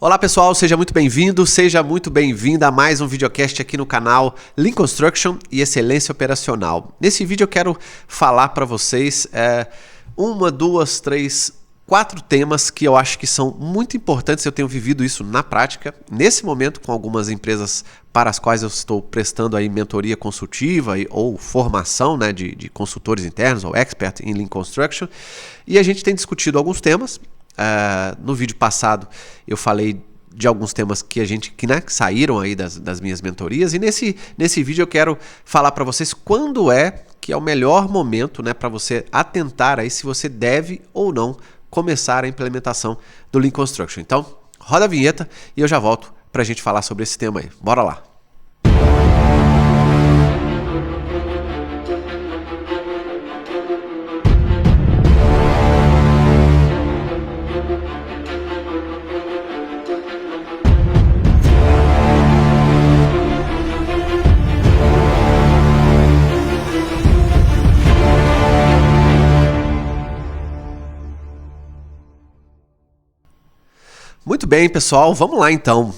Olá pessoal, seja muito bem-vindo, seja muito bem-vinda a mais um videocast aqui no canal Lean Construction e Excelência Operacional. Nesse vídeo eu quero falar para vocês quatro temas que eu acho que são muito importantes. Eu tenho vivido isso na prática, nesse momento, com algumas empresas para as quais eu estou prestando aí mentoria consultiva ou formação, né, de consultores internos ou expert em Lean Construction. E a gente tem discutido alguns temas. No vídeo passado eu falei de alguns temas que saíram aí das minhas mentorias, e nesse vídeo eu quero falar para vocês quando que é o melhor momento, né, para você atentar aí se você deve ou não começar a implementação do Lean Construction. Então roda a vinheta e eu já volto para a gente falar sobre esse tema aí. Bora lá! Muito bem, pessoal, vamos lá então.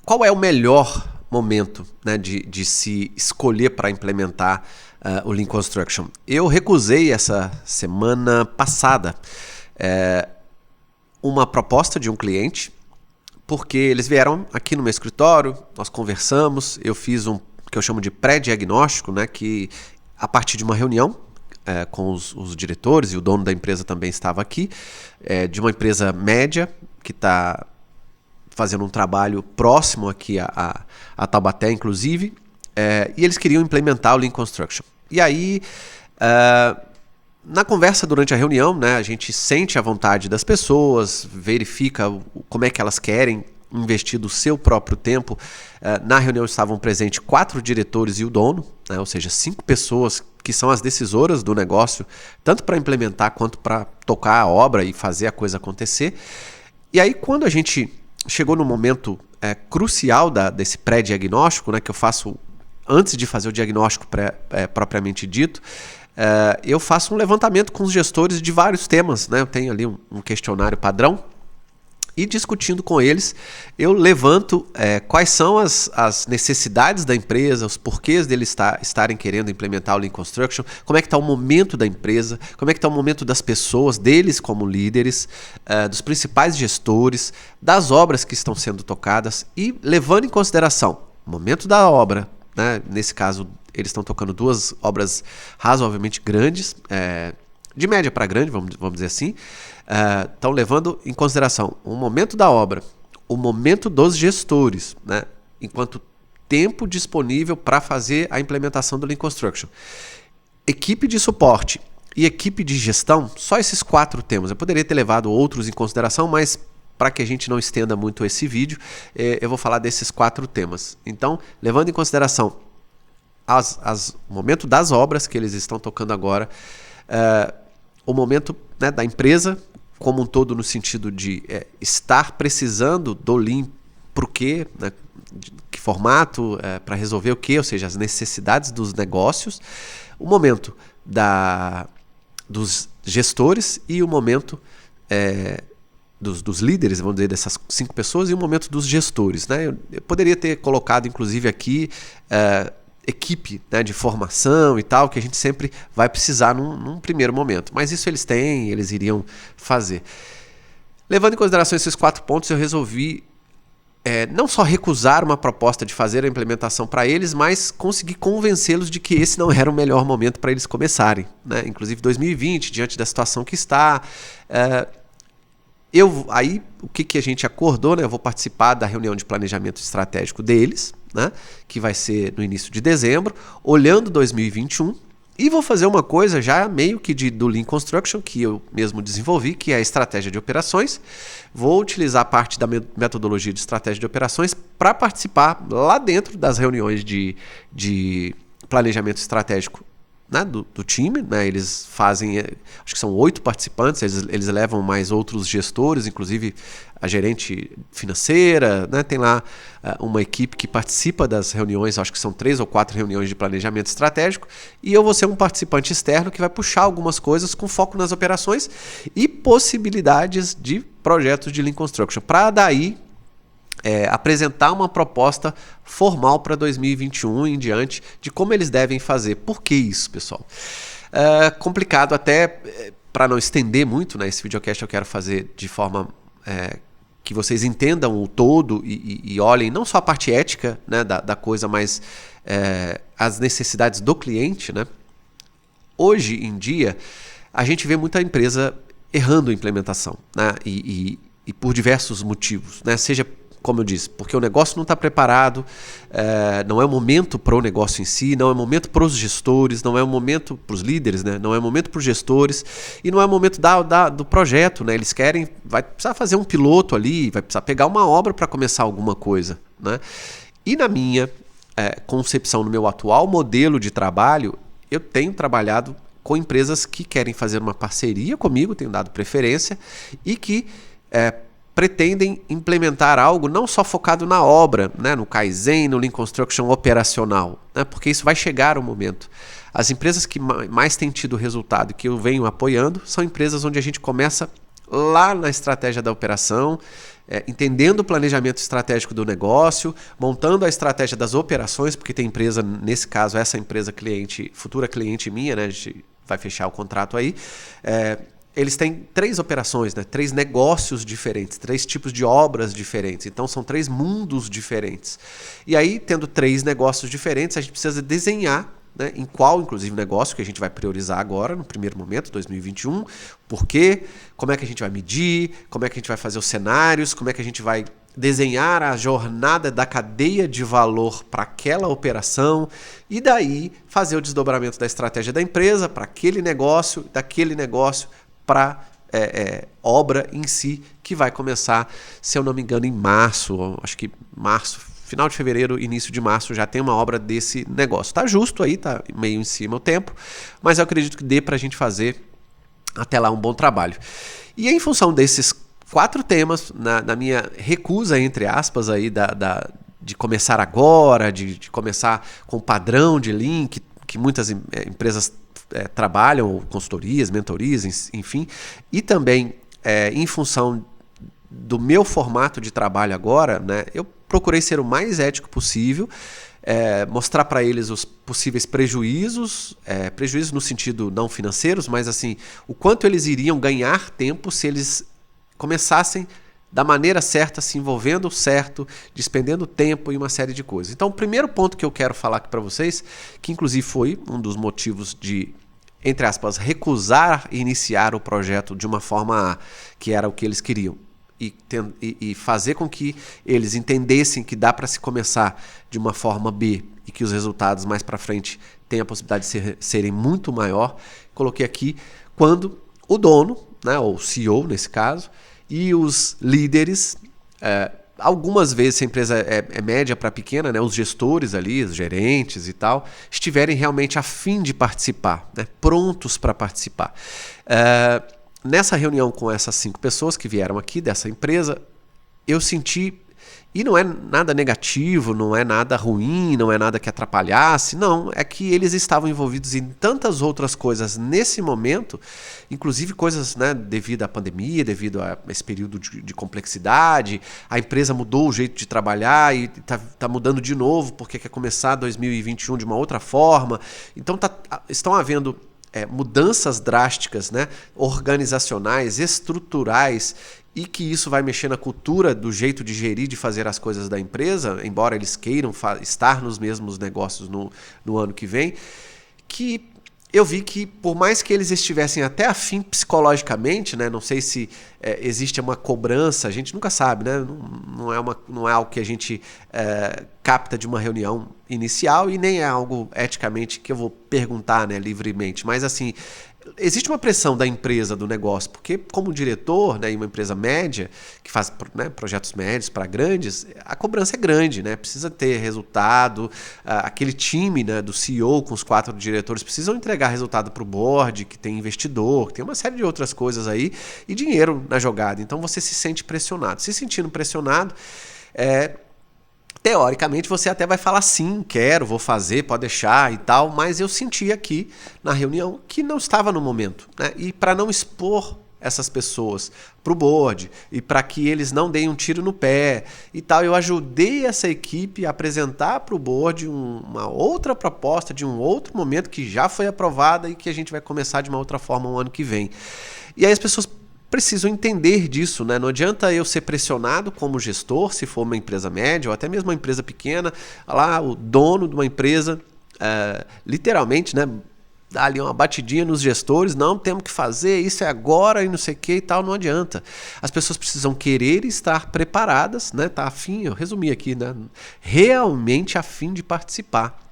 Qual é o melhor momento, né, de se escolher para implementar o Lean Construction? Eu recusei essa semana passada uma proposta de um cliente, porque eles vieram aqui no meu escritório, nós conversamos, eu fiz um que eu chamo de pré-diagnóstico, né, que a partir de uma reunião com os diretores, e o dono da empresa também estava aqui, de uma empresa média, que está fazendo um trabalho próximo aqui a Taubaté, inclusive, e eles queriam implementar o Lean Construction. E aí, na conversa durante a reunião, né, a gente sente a vontade das pessoas, verifica como é que elas querem investir do seu próprio tempo. Na reunião estavam presentes 4 diretores e o dono, né, ou seja, 5 pessoas que são as decisoras do negócio, tanto para implementar quanto para tocar a obra e fazer a coisa acontecer. E aí, quando a gente chegou no momento crucial desse pré-diagnóstico, né, que eu faço antes de fazer o diagnóstico propriamente dito, eu faço um levantamento com os gestores de vários temas, né? Eu tenho ali um questionário padrão, e discutindo com eles, eu levanto quais são as necessidades da empresa, os porquês deles estarem querendo implementar o Lean Construction, como é que está o momento da empresa, como é que está o momento das pessoas, deles como líderes, dos principais gestores, das obras que estão sendo tocadas, e levando em consideração o momento da obra, né? Nesse caso, eles estão tocando 2 obras razoavelmente grandes, de média para grande, vamos dizer assim. Estão levando em consideração o momento da obra, o momento dos gestores, né, enquanto tempo disponível para fazer a implementação do Lean Construction. Equipe de suporte e equipe de gestão, só esses 4 temas. Eu poderia ter levado outros em consideração, mas para que a gente não estenda muito esse vídeo, eu vou falar desses 4 temas. Então, levando em consideração o momento das obras que eles estão tocando agora, o momento, né, da empresa como um todo, no sentido de estar precisando do Lean para o quê, né, que formato, para resolver o quê, ou seja, as necessidades dos negócios, o momento dos gestores e o momento dos líderes, vamos dizer, dessas 5 pessoas, e o momento dos gestores, né? Eu poderia ter colocado, inclusive, aqui equipe, né, de formação e tal, que a gente sempre vai precisar num primeiro momento. Mas isso eles iriam fazer. Levando em consideração esses 4 pontos, eu resolvi não só recusar uma proposta de fazer a implementação para eles, mas conseguir convencê-los de que esse não era o melhor momento para eles começarem, né? Inclusive 2020, diante da situação que está. Aí, o que a gente acordou, né? Eu vou participar da reunião de planejamento estratégico deles, né, que vai ser no início de dezembro, olhando 2021, e vou fazer uma coisa já meio que do Lean Construction, que eu mesmo desenvolvi, que é a estratégia de operações. Vou utilizar parte da metodologia de estratégia de operações para participar lá dentro das reuniões de planejamento estratégico, né, do time, né? Eles fazem, acho que são 8 participantes, eles levam mais outros gestores, inclusive a gerente financeira, né? Tem lá uma equipe que participa das reuniões, acho que são 3 ou 4 reuniões de planejamento estratégico, e eu vou ser um participante externo que vai puxar algumas coisas com foco nas operações e possibilidades de projetos de Lean Construction, para daí apresentar uma proposta formal para 2021 em diante de como eles devem fazer. Por que isso, pessoal? Complicado até, para não estender muito, né? Esse videocast eu quero fazer de forma que vocês entendam o todo e olhem não só a parte ética, né, da coisa, mas as necessidades do cliente, né? Hoje em dia, a gente vê muita empresa errando a implementação, né? E por diversos motivos, né? Seja, como eu disse, porque o negócio não está preparado, não é o momento para o negócio em si, não é o momento para os gestores, não é o momento para os líderes, né? Não é o momento para os gestores e não é o momento do projeto, né? Eles vai precisar fazer um piloto ali, vai precisar pegar uma obra para começar alguma coisa, né? E na minha concepção, no meu atual modelo de trabalho, eu tenho trabalhado com empresas que querem fazer uma parceria comigo, tenho dado preferência, e que pretendem implementar algo não só focado na obra, né, no Kaizen, no Lean Construction operacional, né, porque isso vai chegar o momento. As empresas que mais têm tido resultado e que eu venho apoiando são empresas onde a gente começa lá na estratégia da operação, entendendo o planejamento estratégico do negócio, montando a estratégia das operações, porque tem empresa, nesse caso, essa empresa cliente, futura cliente minha, né, a gente vai fechar o contrato aí, eles têm 3 operações, né? 3 negócios diferentes, 3 tipos de obras diferentes. Então, são 3 mundos diferentes. E aí, tendo 3 negócios diferentes, a gente precisa desenhar, né, em qual, inclusive, negócio que a gente vai priorizar agora, no primeiro momento, 2021. Por quê? Como é que a gente vai medir? Como é que a gente vai fazer os cenários? Como é que a gente vai desenhar a jornada da cadeia de valor para aquela operação e daí fazer o desdobramento da estratégia da empresa para aquele negócio, daquele negócio para obra em si, que vai começar, se eu não me engano, em março, acho que março, final de fevereiro, início de março, já tem uma obra desse negócio. Tá justo aí, tá meio em cima o tempo, mas eu acredito que dê para a gente fazer até lá um bom trabalho. E em função desses 4 temas, na minha recusa, entre aspas, aí de começar agora, de começar com o padrão de Lean, que muitas empresas trabalham, consultorias, mentorias, enfim, e também em função do meu formato de trabalho agora, né, eu procurei ser o mais ético possível, mostrar para eles os possíveis prejuízos no sentido não financeiros, mas assim, o quanto eles iriam ganhar tempo se eles começassem da maneira certa, se envolvendo certo, despendendo tempo e uma série de coisas. Então, o primeiro ponto que eu quero falar aqui para vocês, que inclusive foi um dos motivos de, entre aspas, recusar iniciar o projeto de uma forma A, que era o que eles queriam, e fazer com que eles entendessem que dá para se começar de uma forma B e que os resultados mais para frente têm a possibilidade de serem muito maior, coloquei aqui quando o dono, né, ou CEO nesse caso, e os líderes, algumas vezes, se a empresa é média para pequena, né, os gestores ali, os gerentes e tal, estiverem realmente a fim de participar, né, prontos para participar. Nessa reunião com essas 5 pessoas que vieram aqui dessa empresa, eu senti, e não é nada negativo, não é nada ruim, não é nada que atrapalhasse, não, é que eles estavam envolvidos em tantas outras coisas nesse momento, inclusive coisas, né, devido à pandemia, devido a esse período de complexidade, a empresa mudou o jeito de trabalhar e está mudando de novo porque quer começar 2021 de uma outra forma, então estão havendo mudanças drásticas, né, organizacionais, estruturais, e que isso vai mexer na cultura do jeito de gerir, de fazer as coisas da empresa, embora eles queiram estar nos mesmos negócios no ano que vem, que eu vi que, por mais que eles estivessem até afim psicologicamente, né, não sei se existe uma cobrança, a gente nunca sabe, né, não é algo que a gente capta de uma reunião inicial e nem é algo eticamente que eu vou perguntar, né, livremente, mas assim, existe uma pressão da empresa, do negócio, porque como diretor, né, em uma empresa média, que faz, né, projetos médios para grandes, a cobrança é grande, né? Precisa ter resultado, aquele time, né, do CEO com os 4 diretores precisam entregar resultado para o board, que tem investidor, que tem uma série de outras coisas aí, e dinheiro na jogada. Então você se sente pressionado. Se sentindo pressionado, teoricamente você até vai falar sim, quero, vou fazer, pode deixar e tal, mas eu senti aqui na reunião que não estava no momento, né? E para não expor essas pessoas para o board e para que eles não deem um tiro no pé e tal, eu ajudei essa equipe a apresentar para o board uma outra proposta de um outro momento que já foi aprovada e que a gente vai começar de uma outra forma o ano que vem. E aí as pessoas precisam entender disso, né? Não adianta eu ser pressionado como gestor, se for uma empresa média ou até mesmo uma empresa pequena, lá o dono de uma empresa, literalmente, né, dá ali uma batidinha nos gestores, não, temos que fazer, isso é agora e não sei o que e tal, não adianta. As pessoas precisam querer estar preparadas, né? Tá afim, eu resumi aqui, né? Realmente afim de participar.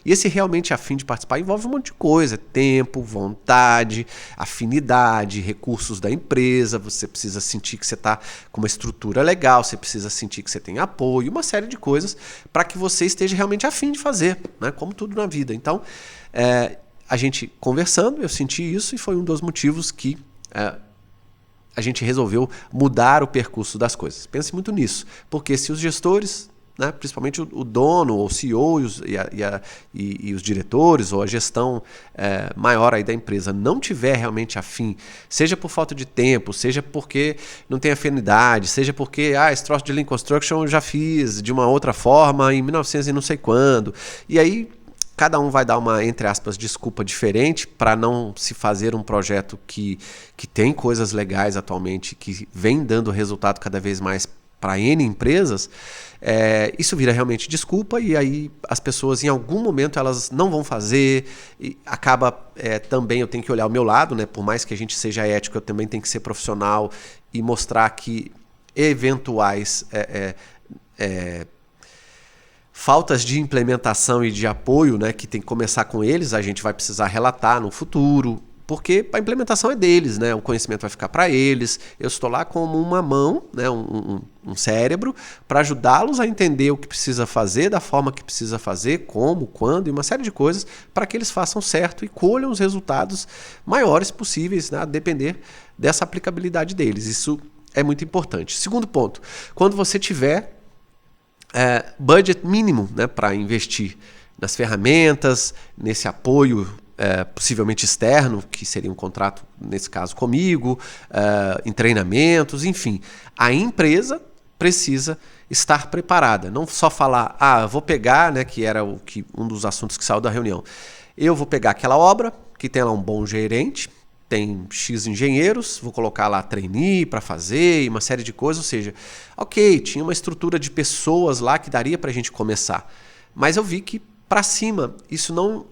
E esse realmente afim de participar envolve um monte de coisa, tempo, vontade, afinidade, recursos da empresa, você precisa sentir que você está com uma estrutura legal, você precisa sentir que você tem apoio, uma série de coisas para que você esteja realmente afim de fazer, né? Como tudo na vida. Então, a gente conversando, eu senti isso e foi um dos motivos que a gente resolveu mudar o percurso das coisas. Pense muito nisso, porque se os gestores, né, principalmente o dono, ou o CEO e os diretores, ou a gestão maior aí da empresa, não tiver realmente afim, seja por falta de tempo, seja porque não tem afinidade, seja porque esse troço de Lean Construction eu já fiz de uma outra forma em 1900 e não sei quando, e aí cada um vai dar uma, entre aspas, desculpa diferente para não se fazer um projeto que tem coisas legais atualmente, que vem dando resultado cada vez mais para N empresas, isso vira realmente desculpa e aí as pessoas em algum momento elas não vão fazer e acaba também eu tenho que olhar o meu lado, né? Por mais que a gente seja ético, eu também tenho que ser profissional e mostrar que eventuais faltas de implementação e de apoio, né, que tem que começar com eles, a gente vai precisar relatar no futuro, porque a implementação é deles, né? O conhecimento vai ficar para eles. Eu estou lá como uma mão, né? um cérebro, para ajudá-los a entender o que precisa fazer, da forma que precisa fazer, como, quando, e uma série de coisas, para que eles façam certo e colham os resultados maiores possíveis, né? A depender dessa aplicabilidade deles. Isso é muito importante. Segundo ponto, quando você tiver budget mínimo, né, para investir nas ferramentas, nesse apoio possivelmente externo, que seria um contrato, nesse caso, comigo, em treinamentos, enfim. A empresa precisa estar preparada. Não só falar, vou pegar, né, que era um dos assuntos que saiu da reunião. Eu vou pegar aquela obra, que tem lá um bom gerente, tem X engenheiros, vou colocar lá trainee para fazer e uma série de coisas, ou seja, ok, tinha uma estrutura de pessoas lá que daria para a gente começar. Mas eu vi que para cima, isso não...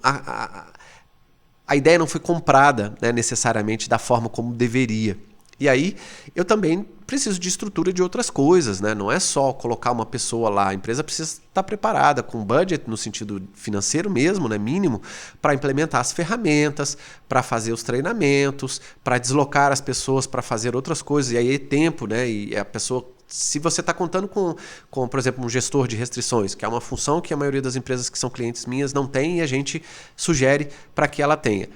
A ideia não foi comprada, né, necessariamente da forma como deveria. E aí eu também preciso de estrutura de outras coisas, né? Não é só colocar uma pessoa lá, a empresa precisa estar preparada com budget no sentido financeiro mesmo, né, mínimo, para implementar as ferramentas, para fazer os treinamentos, para deslocar as pessoas para fazer outras coisas, e aí é tempo, né? E a pessoa, se você está contando com, por exemplo, um gestor de restrições, que é uma função que a maioria das empresas que são clientes minhas não tem e a gente sugere para que ela tenha.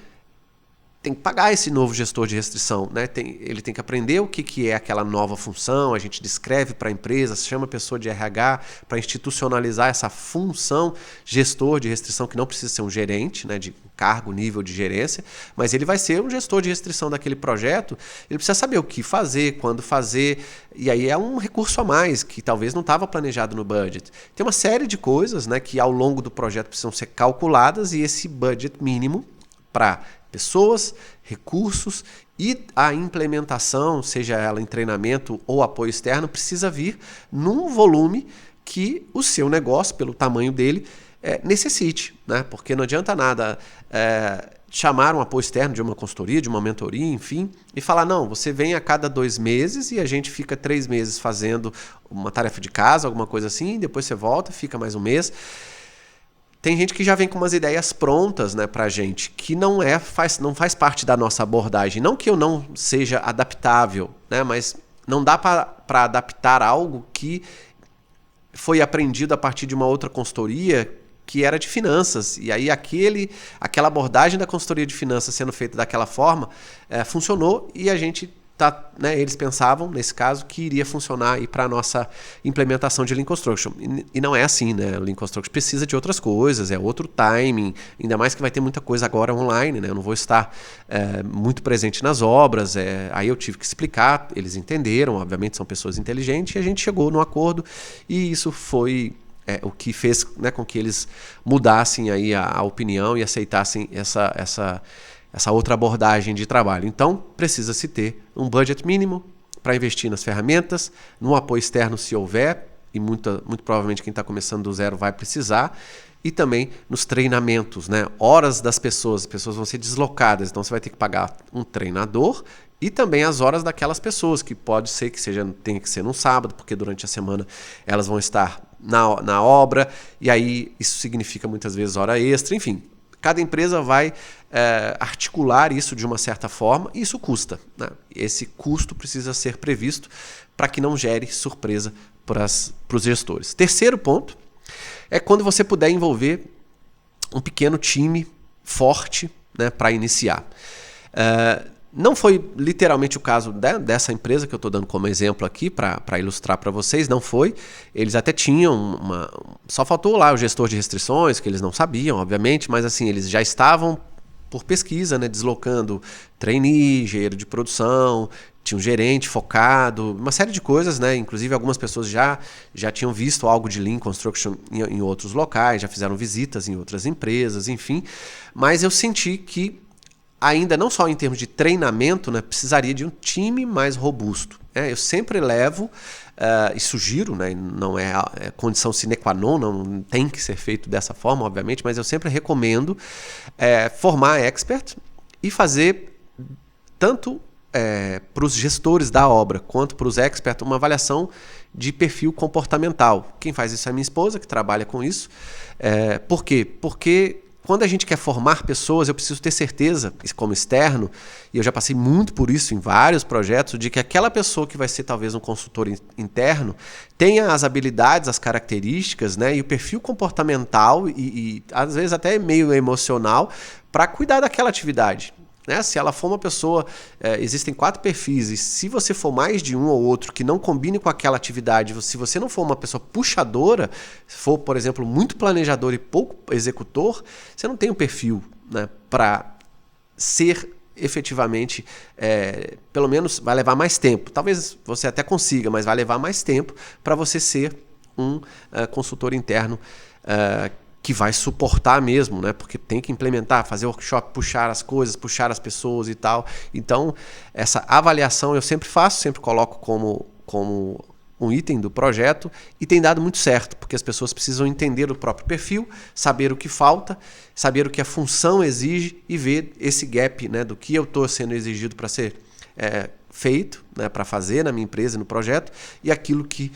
Tem que pagar esse novo gestor de restrição, né? Ele tem que aprender o que é aquela nova função, a gente descreve para a empresa, chama a pessoa de RH para institucionalizar essa função gestor de restrição, que não precisa ser um gerente, né, de cargo, nível de gerência, mas ele vai ser um gestor de restrição daquele projeto, ele precisa saber o que fazer, quando fazer, e aí é um recurso a mais, que talvez não estava planejado no budget. Tem uma série de coisas, né, que ao longo do projeto precisam ser calculadas e esse budget mínimo para pessoas, recursos e a implementação, seja ela em treinamento ou apoio externo, precisa vir num volume que o seu negócio, pelo tamanho dele, necessite, né? Porque não adianta nada chamar um apoio externo de uma consultoria, de uma mentoria, enfim, e falar, não, você vem a cada 2 meses e a gente fica 3 meses fazendo uma tarefa de casa, alguma coisa assim, depois você volta, fica mais um mês. tem gente que já vem com umas ideias prontas, né, pra gente, que não faz parte da nossa abordagem. Não que eu não seja adaptável, né, mas não dá para adaptar algo que foi aprendido a partir de uma outra consultoria que era de finanças. E aí aquela abordagem da consultoria de finanças sendo feita daquela forma funcionou, e a gente eles pensavam, nesse caso, que iria funcionar para a nossa implementação de Lean Construction. E não é assim, né? O Lean Construction precisa de outras coisas, é outro timing, ainda mais que vai ter muita coisa agora online, né? Eu não vou estar muito presente nas obras, aí eu tive que explicar, eles entenderam, obviamente são pessoas inteligentes, e a gente chegou num acordo, e isso foi o que fez, né, com que eles mudassem aí a opinião e aceitassem essa outra abordagem de trabalho. Então, precisa-se ter um budget mínimo para investir nas ferramentas, no apoio externo se houver, e muito provavelmente quem está começando do zero vai precisar, e também nos treinamentos, né? Horas das pessoas, as pessoas vão ser deslocadas, então você vai ter que pagar um treinador, e também as horas daquelas pessoas, que pode ser que tenha que ser num sábado, porque durante a semana elas vão estar na obra, e aí isso significa muitas vezes hora extra, enfim. Cada empresa vai articular isso de uma certa forma, e isso custa, né? Esse custo precisa ser previsto para que não gere surpresa para os gestores. Terceiro ponto é quando você puder envolver um pequeno time forte, né, para iniciar. Não foi literalmente o caso dessa empresa que eu estou dando como exemplo aqui para ilustrar para vocês, não foi. Eles até tinham só faltou lá o gestor de restrições, que eles não sabiam, obviamente, mas assim, eles já estavam por pesquisa, né, deslocando trainee, engenheiro de produção, tinha um gerente focado, uma série de coisas, né? Inclusive algumas pessoas já tinham visto algo de Lean Construction em outros locais, já fizeram visitas em outras empresas, enfim. Mas eu senti que ainda não só em termos de treinamento, né, precisaria de um time mais robusto. Eu sempre levo e sugiro, né, não é condição sine qua non, não tem que ser feito dessa forma, obviamente, mas eu sempre recomendo formar expert e fazer tanto para os gestores da obra quanto para os experts uma avaliação de perfil comportamental. Quem faz isso é minha esposa, que trabalha com isso. Por quê? Porque quando a gente quer formar pessoas, eu preciso ter certeza, como externo, e eu já passei muito por isso em vários projetos, de que aquela pessoa que vai ser talvez um consultor interno tenha as habilidades, as características, né, e o perfil comportamental e às vezes até meio emocional para cuidar daquela atividade. Né? Se ela for uma pessoa, existem 4 perfis, e se você for mais de um ou outro que não combine com aquela atividade, se você não for uma pessoa puxadora, se for, por exemplo, muito planejador e pouco executor, você não tem um perfil, né, para ser efetivamente, pelo menos vai levar mais tempo. Talvez você até consiga, mas vai levar mais tempo para você ser um consultor interno que vai suportar mesmo, né? Porque tem que implementar, fazer workshop, puxar as coisas, puxar as pessoas e tal. Então, essa avaliação eu sempre faço, sempre coloco como um item do projeto, e tem dado muito certo, porque as pessoas precisam entender o próprio perfil, saber o que falta, saber o que a função exige e ver esse gap, né, do que eu estou sendo exigido para ser feito, né, para fazer na minha empresa, no projeto, e aquilo que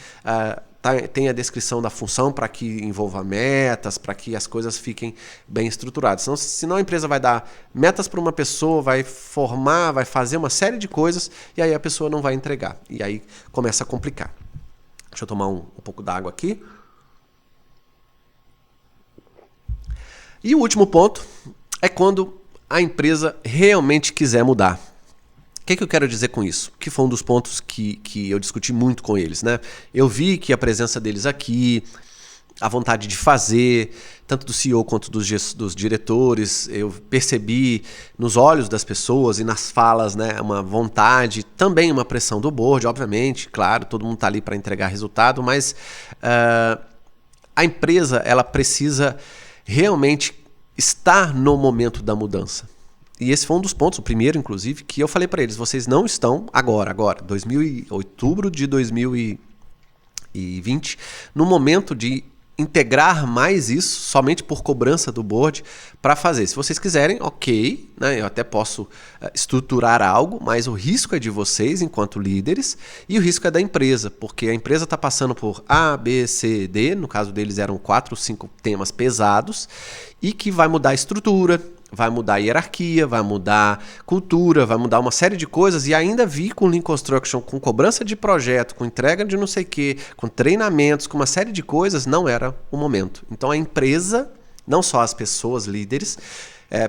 tem a descrição da função para que envolva metas, para que as coisas fiquem bem estruturadas. Senão a empresa vai dar metas para uma pessoa, vai formar, vai fazer uma série de coisas, e aí a pessoa não vai entregar. E aí começa a complicar. Deixa eu tomar um pouco d'água aqui. E o último ponto é quando a empresa realmente quiser mudar. O que eu quero dizer com isso? Que foi um dos pontos que eu discuti muito com eles, né? Eu vi que a presença deles aqui, a vontade de fazer, tanto do CEO quanto dos diretores, eu percebi nos olhos das pessoas e nas falas, né, uma vontade, também uma pressão do board, obviamente, claro, todo mundo está ali para entregar resultado, mas a empresa ela precisa realmente estar no momento da mudança. E esse foi um dos pontos, o primeiro, inclusive, que eu falei para eles, vocês não estão agora, outubro de 2020, no momento de integrar mais isso somente por cobrança do board para fazer. Se vocês quiserem, ok, né? Eu até posso estruturar algo, mas o risco é de vocês enquanto líderes e o risco é da empresa, porque a empresa está passando por A, B, C, D, no caso deles eram 4 ou 5 temas pesados e que vai mudar a estrutura, vai mudar a hierarquia, vai mudar cultura, vai mudar uma série de coisas e ainda vir com Lean Construction, com cobrança de projeto, com entrega de não sei o quê, com treinamentos, com uma série de coisas, não era o momento. Então a empresa, não só as pessoas líderes,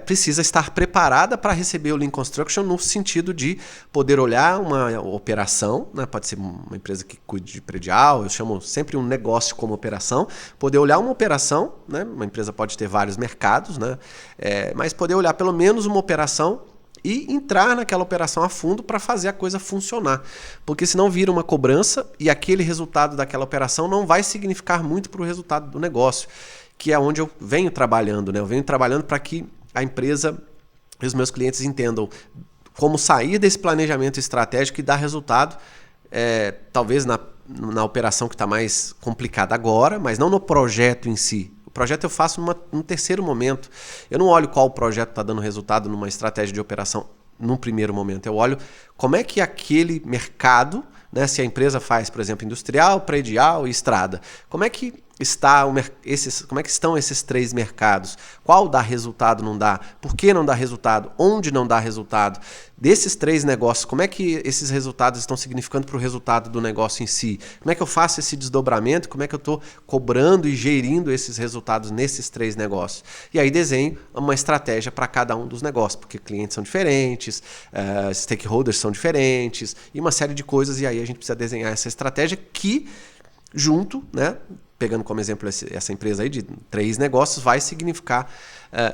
precisa estar preparada para receber o Lean Construction no sentido de poder olhar uma operação, né? Pode ser uma empresa que cuide de predial, eu chamo sempre um negócio como operação, poder olhar uma operação, né? Uma empresa pode ter vários mercados, né? Mas poder olhar pelo menos uma operação e entrar naquela operação a fundo para fazer a coisa funcionar. Porque senão vira uma cobrança e aquele resultado daquela operação não vai significar muito para o resultado do negócio, que é onde eu venho trabalhando, né? Eu venho trabalhando para que a empresa e os meus clientes entendam como sair desse planejamento estratégico e dar resultado, talvez na operação que está mais complicada agora, mas não no projeto em si. O projeto eu faço num terceiro momento. Eu não olho qual projeto está dando resultado numa estratégia de operação num primeiro momento. Eu olho como é que aquele mercado, né, se a empresa faz, por exemplo, industrial, predial e estrada, como é que estão esses 3 mercados? Qual dá resultado, não dá? Por que não dá resultado? Onde não dá resultado? Desses 3 negócios, como é que esses resultados estão significando para o resultado do negócio em si? Como é que eu faço esse desdobramento? Como é que eu estou cobrando e gerindo esses resultados nesses 3 negócios? E aí desenho uma estratégia para cada um dos negócios, porque clientes são diferentes, stakeholders são diferentes e uma série de coisas, e aí a gente precisa desenhar essa estratégia que junto, né, pegando como exemplo essa empresa aí de 3 negócios, vai significar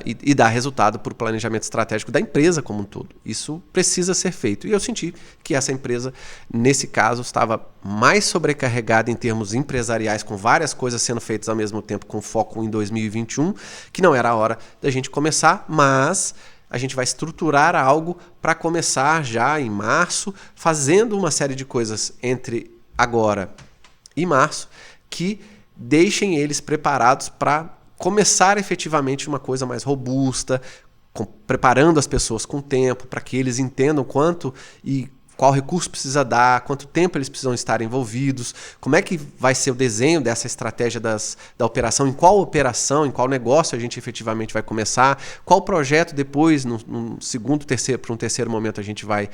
e dar resultado para o planejamento estratégico da empresa como um todo. Isso precisa ser feito. E eu senti que essa empresa, nesse caso, estava mais sobrecarregada em termos empresariais, com várias coisas sendo feitas ao mesmo tempo, com foco em 2021, que não era a hora da gente começar, mas a gente vai estruturar algo para começar já em março, fazendo uma série de coisas entre agora e março, que deixem eles preparados para começar efetivamente uma coisa mais robusta, preparando as pessoas com tempo, para que eles entendam quanto e qual recurso precisa dar, quanto tempo eles precisam estar envolvidos, como é que vai ser o desenho dessa estratégia da operação, em qual negócio a gente efetivamente vai começar, qual projeto depois, no segundo, terceiro, para um terceiro momento a gente vai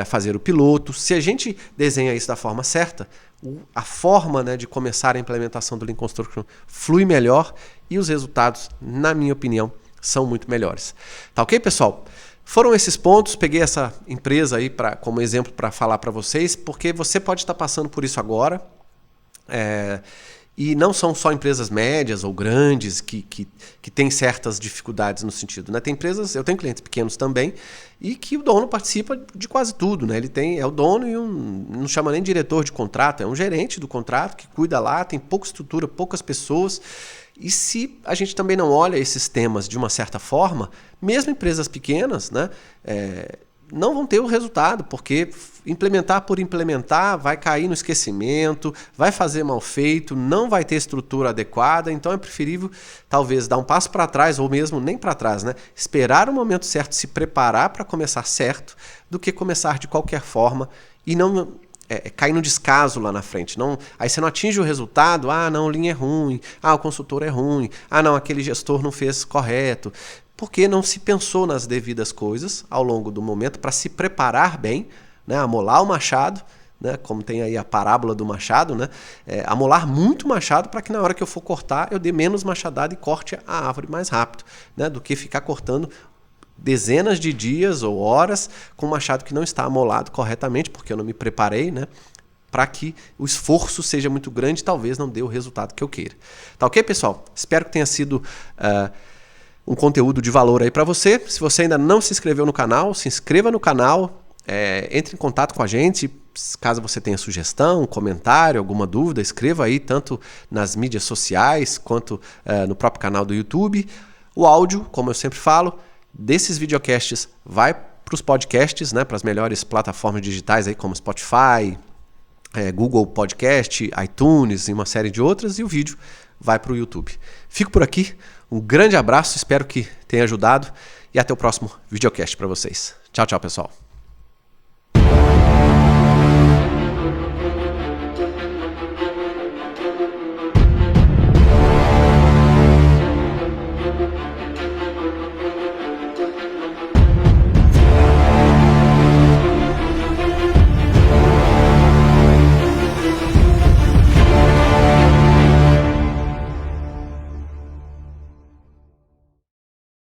fazer o piloto. Se a gente desenha isso da forma certa, a forma, né, de começar a implementação do Lean Construction flui melhor e os resultados, na minha opinião, são muito melhores. Tá ok, pessoal? Foram esses pontos, peguei essa empresa aí como exemplo para falar para vocês, porque você pode estar passando por isso agora. E não são só empresas médias ou grandes que têm certas dificuldades no sentido, né? Tem empresas, eu tenho clientes pequenos também, e que o dono participa de quase tudo, né? Ele é o dono e não chama nem diretor de contrato, é um gerente do contrato que cuida lá, tem pouca estrutura, poucas pessoas. E se a gente também não olha esses temas de uma certa forma, mesmo empresas pequenas, né, não vão ter o resultado, porque implementar por implementar vai cair no esquecimento, vai fazer mal feito, não vai ter estrutura adequada, então é preferível talvez dar um passo para trás, ou mesmo nem para trás, né? Esperar o momento certo, se preparar para começar certo, do que começar de qualquer forma e não cair no descaso lá na frente. Aí você não atinge o resultado, não, o Lean é ruim, o consultor é ruim, não, aquele gestor não fez correto, porque não se pensou nas devidas coisas ao longo do momento para se preparar bem, né, amolar o machado, né, como tem aí a parábola do machado, né, amolar muito machado para que na hora que eu for cortar eu dê menos machadada e corte a árvore mais rápido, né, do que ficar cortando dezenas de dias ou horas com um machado que não está amolado corretamente, porque eu não me preparei, né, para que o esforço seja muito grande e talvez não dê o resultado que eu queira. Tá ok, pessoal? Espero que tenha sido um conteúdo de valor aí para você. Se você ainda não se inscreveu no canal, se inscreva no canal, entre em contato com a gente. Caso você tenha sugestão, comentário, alguma dúvida, escreva aí tanto nas mídias sociais quanto no próprio canal do YouTube. O áudio, como eu sempre falo, desses videocasts vai para os podcasts, né, para as melhores plataformas digitais aí como Spotify, Google Podcast, iTunes e uma série de outras, e o vídeo vai para o YouTube. Fico por aqui, um grande abraço, espero que tenha ajudado e até o próximo videocast para vocês. Tchau, tchau, pessoal.